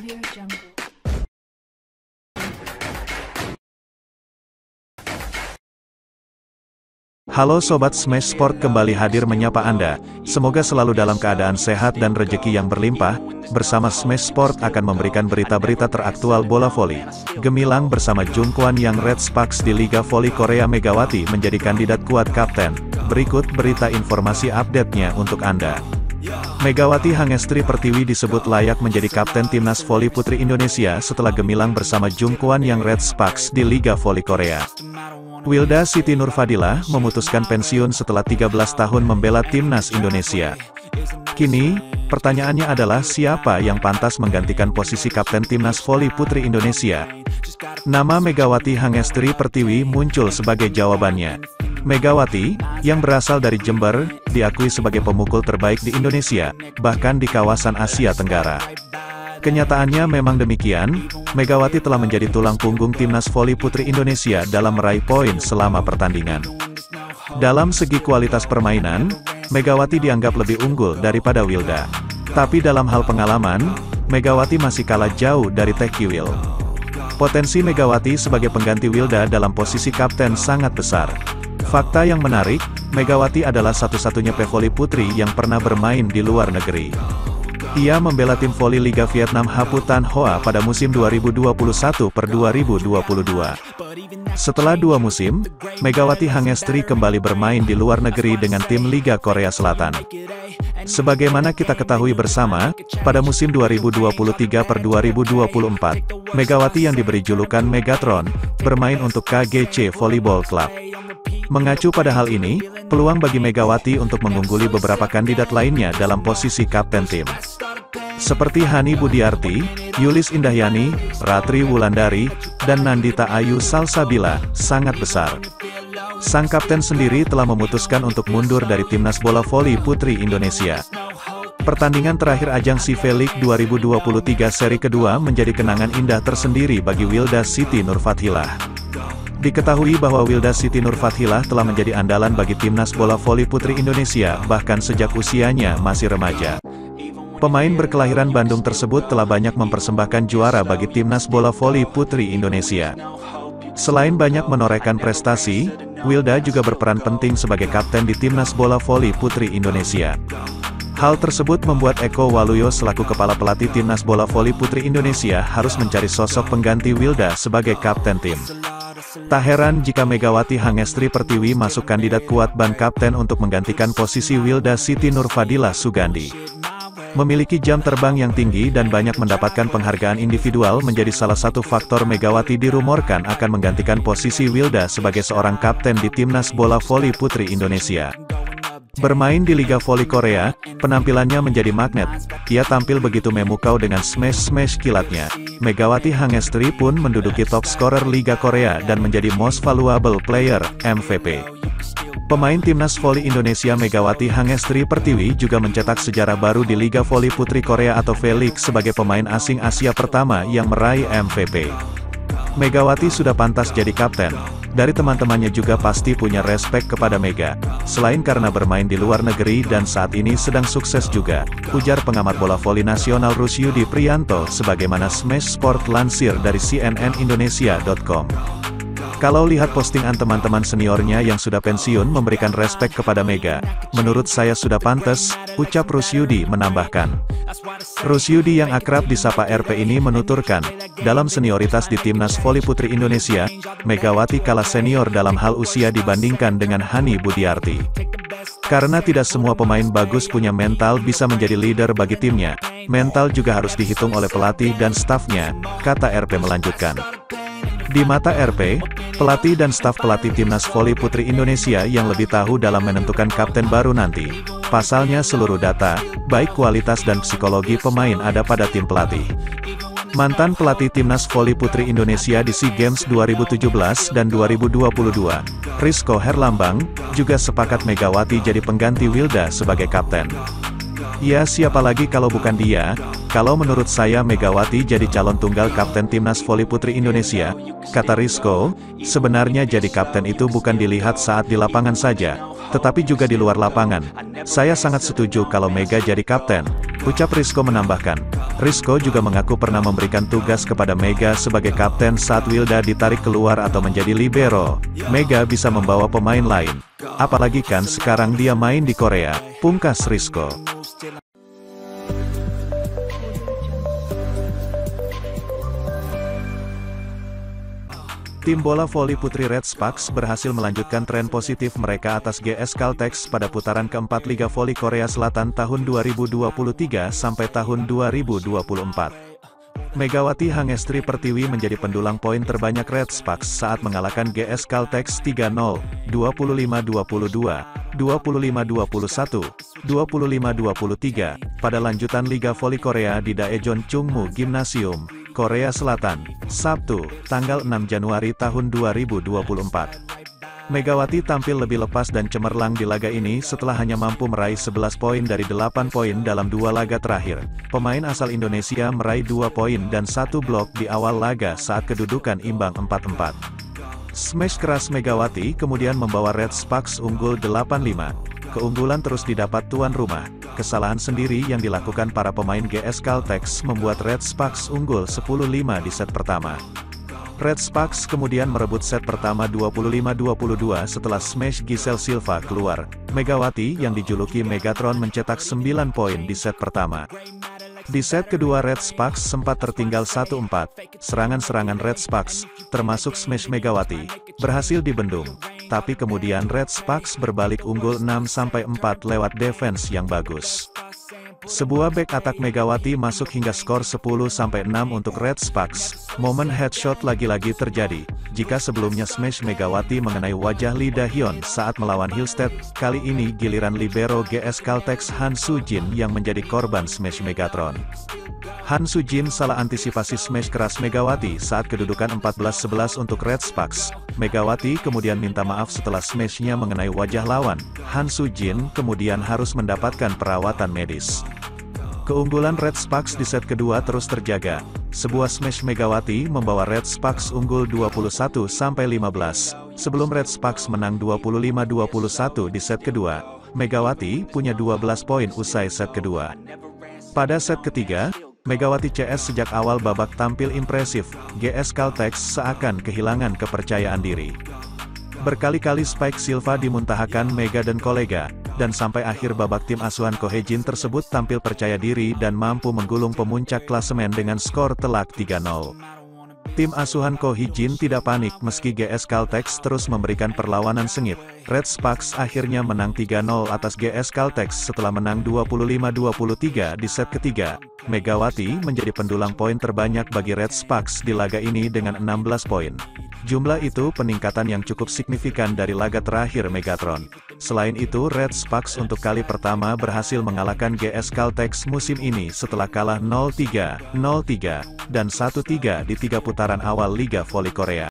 Audio Jungle. Halo Sobat Smash Sport, kembali hadir menyapa Anda. Semoga selalu dalam keadaan sehat dan rezeki yang berlimpah. Bersama Smash Sport akan memberikan berita-berita teraktual bola voli. Gemilang bersama Jungkwan yang Red Sparks di Liga Voli Korea. Megawati menjadi kandidat kuat kapten. Berikut berita informasi update-nya untuk Anda. Megawati Hangestri Pertiwi disebut layak menjadi kapten timnas voli putri Indonesia setelah gemilang bersama Jungkwan yang Red Sparks di Liga Voli Korea. Wilda Siti Nurfadilah memutuskan pensiun setelah 13 tahun membela timnas Indonesia. Kini, pertanyaannya adalah siapa yang pantas menggantikan posisi kapten timnas voli putri Indonesia? Nama Megawati Hangestri Pertiwi muncul sebagai jawabannya. Megawati, yang berasal dari Jember, diakui sebagai pemukul terbaik di Indonesia, bahkan di kawasan Asia Tenggara. Kenyataannya memang demikian, Megawati telah menjadi tulang punggung timnas voli putri Indonesia dalam meraih poin selama pertandingan. Dalam segi kualitas permainan, Megawati dianggap lebih unggul daripada Wilda. Tapi dalam hal pengalaman, Megawati masih kalah jauh dari Taekiwil. Potensi Megawati sebagai pengganti Wilda dalam posisi kapten sangat besar. Fakta yang menarik, Megawati adalah satu-satunya pevoli putri yang pernah bermain di luar negeri. Ia membela tim voli Liga Vietnam Haputan Hoa pada musim 2021-2022. Setelah 2 musim, Megawati Hangestri kembali bermain di luar negeri dengan tim Liga Korea Selatan. Sebagaimana kita ketahui bersama, pada musim 2023-2024, Megawati yang diberi julukan Megatron, bermain untuk KGC Volleyball Club. Mengacu pada hal ini, peluang bagi Megawati untuk mengungguli beberapa kandidat lainnya dalam posisi kapten tim, seperti Hani Budiarti, Yulis Indahyani, Ratri Wulandari, dan Nandita Ayu Salsabila, sangat besar. Sang kapten sendiri telah memutuskan untuk mundur dari timnas bola voli putri Indonesia. Pertandingan terakhir ajang CV League 2023 seri kedua menjadi kenangan indah tersendiri bagi Wilda Siti Nurfadilah. Diketahui bahwa Wilda Siti Nurfadilah telah menjadi andalan bagi timnas bola voli putri Indonesia bahkan sejak usianya masih remaja. Pemain berkelahiran Bandung tersebut telah banyak mempersembahkan juara bagi timnas bola voli putri Indonesia. Selain banyak menorehkan prestasi, Wilda juga berperan penting sebagai kapten di timnas bola voli putri Indonesia. Hal tersebut membuat Eko Waluyo selaku kepala pelatih timnas bola voli putri Indonesia harus mencari sosok pengganti Wilda sebagai kapten tim. Tak heran jika Megawati Hangestri Pertiwi masuk kandidat kuat ban kapten untuk menggantikan posisi Wilda Siti Nurfadilah Sugandi. Memiliki jam terbang yang tinggi dan banyak mendapatkan penghargaan individual menjadi salah satu faktor Megawati dirumorkan akan menggantikan posisi Wilda sebagai seorang kapten di timnas bola voli putri Indonesia. Bermain di Liga Voli Korea, penampilannya menjadi magnet. Ia tampil begitu memukau dengan smash-smash kilatnya. Megawati Hangestri pun menduduki top scorer Liga Korea dan menjadi Most Valuable Player, MVP. Pemain timnas voli Indonesia Megawati Hangestri Pertiwi juga mencetak sejarah baru di Liga Voli Putri Korea atau V-League sebagai pemain asing Asia pertama yang meraih MVP. Megawati sudah pantas jadi kapten. Dari teman-temannya juga pasti punya respek kepada Mega. Selain karena bermain di luar negeri dan saat ini sedang sukses juga, ujar pengamat bola voli nasional Rusyudi Priyanto sebagaimana Smash Sport lansir dari cnnindonesia.com. Kalau lihat postingan teman-teman seniornya yang sudah pensiun memberikan respek kepada Mega, menurut saya sudah pantas, ucap Rusyudi menambahkan. Rusyudi yang akrab disapa RP ini menuturkan, dalam senioritas di timnas voli putri Indonesia, Megawati kalah senior dalam hal usia dibandingkan dengan Hani Budiarti. Karena tidak semua pemain bagus punya mental bisa menjadi leader bagi timnya, mental juga harus dihitung oleh pelatih dan stafnya, kata RP melanjutkan. Di mata RP, pelatih dan staf pelatih timnas voli putri Indonesia yang lebih tahu dalam menentukan kapten baru nanti. Pasalnya seluruh data, baik kualitas dan psikologi pemain ada pada tim pelatih. Mantan pelatih timnas voli putri Indonesia di SEA Games 2017 dan 2022, Rizko Herlambang, juga sepakat Megawati jadi pengganti Wilda sebagai kapten. Ya siapa lagi kalau bukan dia? Kalau menurut saya Megawati jadi calon tunggal kapten timnas voli putri Indonesia, kata Rizko. Sebenarnya jadi kapten itu bukan dilihat saat di lapangan saja, tetapi juga di luar lapangan. Saya sangat setuju kalau Mega jadi kapten, ucap Rizko menambahkan. Rizko juga mengaku pernah memberikan tugas kepada Mega sebagai kapten saat Wilda ditarik keluar atau menjadi libero. Mega bisa membawa pemain lain. Apalagi kan sekarang dia main di Korea, pungkas Rizko. Tim bola voli putri Red Sparks berhasil melanjutkan tren positif mereka atas GS Caltex pada putaran keempat Liga Voli Korea Selatan tahun 2023 sampai tahun 2024. Megawati Hangestri Pertiwi menjadi pendulang poin terbanyak Red Sparks saat mengalahkan GS Caltex 3-0, 25-22, 25-21, 25-23, pada lanjutan Liga Voli Korea di Daejeon Chungmu Gymnasium, Korea Selatan, Sabtu, tanggal 6 Januari tahun 2024. Megawati tampil lebih lepas dan cemerlang di laga ini setelah hanya mampu meraih 11 poin dari 8 poin dalam 2 laga terakhir. Pemain asal Indonesia meraih 2 poin dan 1 blok di awal laga saat kedudukan imbang 4-4. Smash keras Megawati kemudian membawa Red Sparks unggul 8-5. Keunggulan terus didapat tuan rumah. Kesalahan sendiri yang dilakukan para pemain GS Caltex membuat Red Sparks unggul 10-5 di set pertama. Red Sparks kemudian merebut set pertama 25-22 setelah smash Giselle Silva keluar. Megawati yang dijuluki Megatron mencetak 9 poin di set pertama. Di set kedua Red Sparks sempat tertinggal 1-4. Serangan-serangan Red Sparks, termasuk smash Megawati, berhasil dibendung. Tapi kemudian Red Sparks berbalik unggul 6-4 lewat defense yang bagus. Sebuah back attack Megawati masuk hingga skor 10-6 untuk Red Sparks. Momen headshot lagi-lagi terjadi. Jika sebelumnya smash Megawati mengenai wajah Lee Da-hyun saat melawan Hillstead, kali ini giliran libero GS Caltex Han Soo-jin yang menjadi korban smash Megatron. Han Soo-jin salah antisipasi smash keras Megawati saat kedudukan 14-11 untuk Red Sparks. Megawati kemudian minta maaf setelah smashnya mengenai wajah lawan. Han Soo-jin kemudian harus mendapatkan perawatan medis. Keunggulan Red Sparks di set kedua terus terjaga. Sebuah smash Megawati membawa Red Sparks unggul 21-15. Sebelum Red Sparks menang 25-21 di set kedua, Megawati punya 12 poin usai set kedua. Pada set ketiga, Megawati CS sejak awal babak tampil impresif. GS Caltex seakan kehilangan kepercayaan diri. Berkali-kali Spike Silva dimuntahkan Mega dan kolega, dan sampai akhir babak tim asuhan Ko Hye-jin tersebut tampil percaya diri dan mampu menggulung pemuncak klasemen dengan skor telak 3-0. Tim asuhan Ko Hye-jin tidak panik meski GS Caltex terus memberikan perlawanan sengit. Red Sparks akhirnya menang 3-0 atas GS Caltex setelah menang 25-23 di set ketiga. Megawati menjadi pendulang poin terbanyak bagi Red Sparks di laga ini dengan 16 poin. Jumlah itu peningkatan yang cukup signifikan dari laga terakhir Megatron. Selain itu Red Sparks untuk kali pertama berhasil mengalahkan GS Caltex musim ini setelah kalah 0-3, 0-3, dan 1-3 di 3 putaran awal Liga Voli Korea.